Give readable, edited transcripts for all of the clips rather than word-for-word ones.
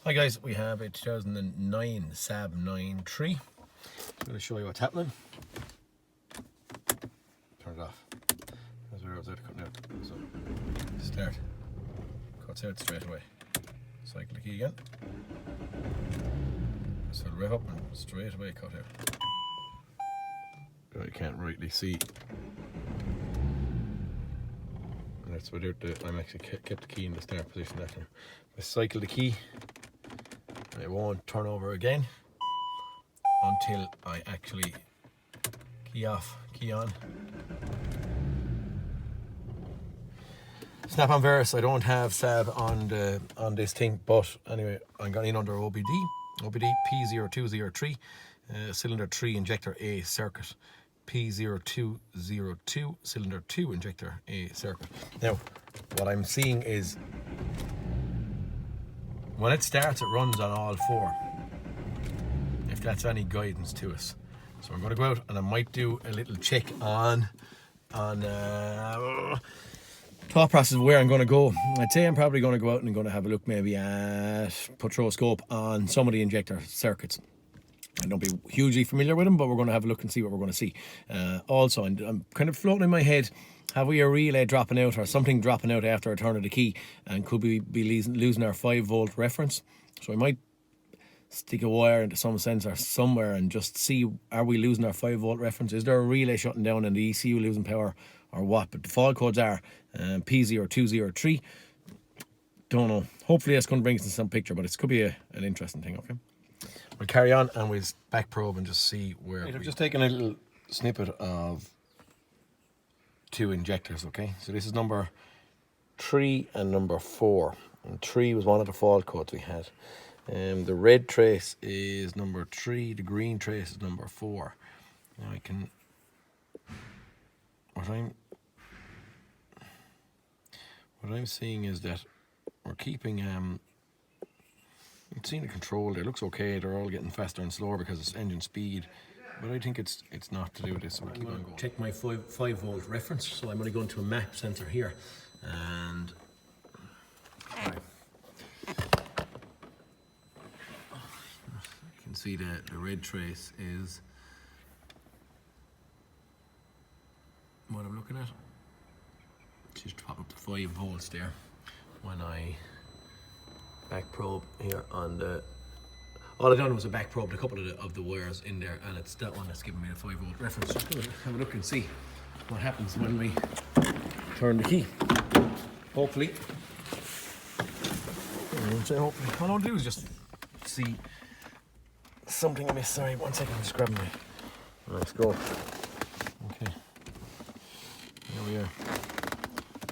Hi guys, we have a 2009 Saab 9.3. I'm going to show you what's happening. Turn it off. That's where I was out cutting out. So, start. Cuts out straight away. Cycle the key again. So it'll rev up and straight away cut out. Oh, you can't rightly see. And that's without I'm actually kept the key in the start position that time. I cycle the key. It won't turn over again until I actually key off, key on. Snap-on Verus, I don't have Saab on this thing, but anyway, I'm going in under OBD P0203, cylinder 3 injector A circuit, P0202 cylinder 2 injector A circuit. Now, what I'm seeing is when it starts, it runs on all four, if that's any guidance to us. So I'm going to go out and I might do a little check on thought process of where I'm going to go. I'd say I'm probably going to go out and I'm going to have a look maybe at Oscilloscope on some of the injector circuits. I don't be hugely familiar with them, but we're going to have a look and see what we're going to see. Also, I'm kind of floating in my head, have we a relay dropping out or something dropping out after a turn of the key, and could we be losing our 5-volt reference? So I might stick a wire into some sensor somewhere and just see, are we losing our 5-volt reference? Is there a relay shutting down and the ECU losing power or what? But the fault codes are P0203. Don't know. Hopefully that's going to bring us in some picture, but it could be an interesting thing, okay? We'll carry on and we'll back probe and just see where I've just taken a little snippet of 2 injectors, okay? So this is number 3 and number 4. And 3 was one of the fault codes we had. The red trace is number 3, the green trace is number 4. Now I can... What I'm seeing is that we're keeping... I'm seeing the control there, looks okay, they're all getting faster and slower because it's engine speed. But I think it's not to do with this, so we'll keep on going. Check my 5-volt reference, so I'm going to go into a map sensor here, and right. You can see the red trace is what I'm looking at. Just pop up to 5 volts there when I back probe here on the... All I done was a back probe a couple of the wires in there, and it's that one that's giving me a 5-volt reference. Just gonna have a look and see what happens when we turn the key. Hopefully. I won't say hopefully. All I'll do is just see something I missed. Sorry, 1 second, I'm just grabbing my... Let's go. Okay. There we are.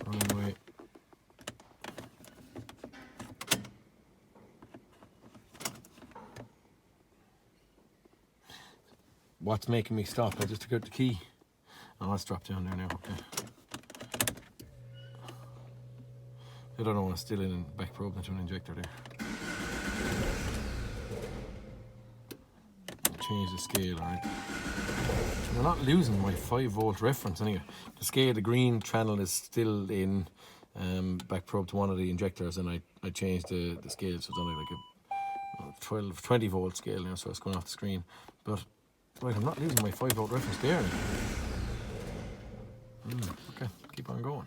Wrong way. What's making me stop? I just took out the key. Oh, let's drop down there now, okay. I don't know, it's still in and back probe into an injector there. Change the scale, alright. We're not losing my 5-volt reference anyway. The scale, the green channel is still in back probe to one of the injectors, and I changed the scale, so it's only like a 20-volt scale now, so it's going off the screen. But right, I'm not losing my 5-volt reference there. Okay, keep on going.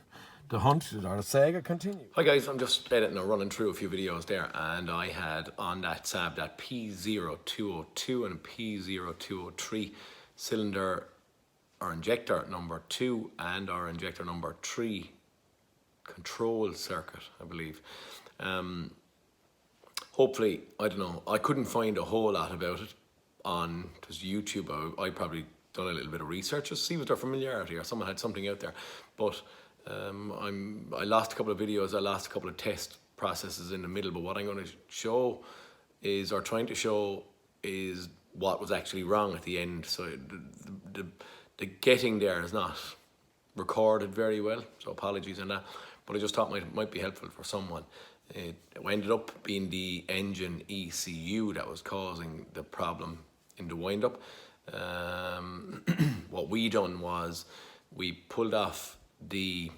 The hunt or the saga continues. Hi guys, I'm just editing or running through a few videos there, and I had on that Saab that P0202 and P0203 cylinder or injector number 2 and our injector number 3 control circuit, I believe. Hopefully, I don't know, I couldn't find a whole lot about it on just YouTube. I probably done a little bit of research just to see what their familiarity or someone had something out there, but I lost a couple of videos, I lost a couple of test processes in the middle. But what I'm going to show is, or trying to show, is what was actually wrong at the end. So the getting there is not recorded very well, so apologies on that, but I just thought might be helpful for someone. It ended up being the engine ECU that was causing the problem in the wind-up. What we done was we pulled off the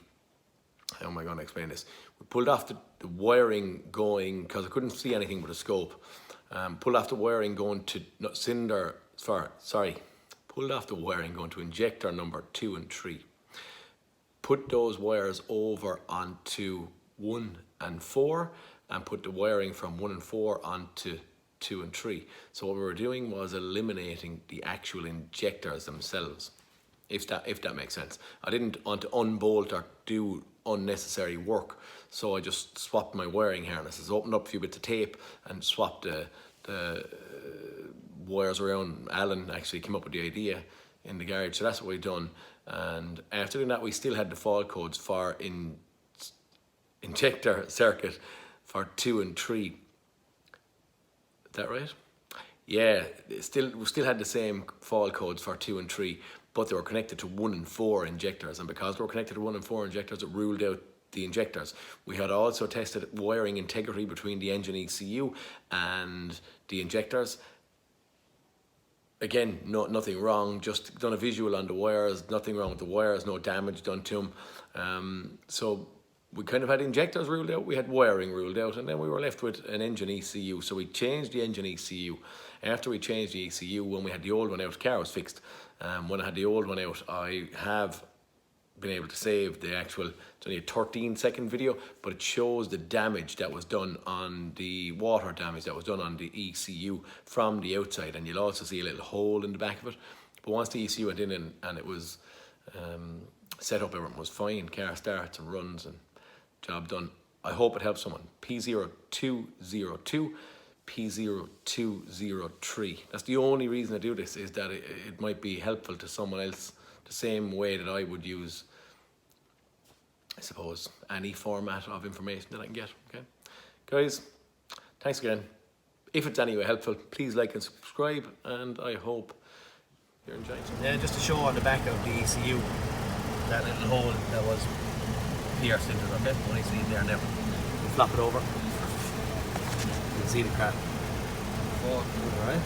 how am I going to explain this? We pulled off the wiring going, because I couldn't see anything with a scope. Pulled off the wiring going to pulled off the wiring going to injector number 2 and 3. Put those wires over onto 1 and 4 and put the wiring from 1 and 4 onto 2 and 3. So what we were doing was eliminating the actual injectors themselves, if that makes sense. I didn't want to unbolt or do unnecessary work, so I just swapped my wiring harnesses, opened up a few bits of tape and swapped the wires around. Alan actually came up with the idea in the garage, so that's what we've done. And after doing that, we still had the fault codes for injector circuit for 2 and 3. Is that right? Yeah, we still had the same fault codes for 2 and 3, but they were connected to 1 and 4 injectors, and because they were connected to 1 and 4 injectors, it ruled out the injectors. We had also tested wiring integrity between the engine ECU and the injectors. Again, nothing wrong, just done a visual on the wires, nothing wrong with the wires, no damage done to them. So we kind of had injectors ruled out, we had wiring ruled out, and then we were left with an engine ECU. So we changed the engine ECU. After we changed the ECU, when we had the old one out, the car was fixed. When I had the old one out, I have been able to save the actual, it's only a 13-second video, but it shows the damage that was done on the water damage that was done on the ECU from the outside, and you'll also see a little hole in the back of it. But once the ECU went in and it was set up, everything was fine, car starts and runs and job done. I hope it helps someone. P0202 P0203. That's the only reason I do this, is that it might be helpful to someone else, the same way that I would use, I suppose, any format of information that I can get. Okay, guys, thanks again. If it's any way helpful, please like and subscribe, and I hope you're enjoying it. Yeah, just to show on the back of the ECU, that little hole that was pierced into it, okay? What you see there now. We'll flop it over. You can see the crack. Oh, all right.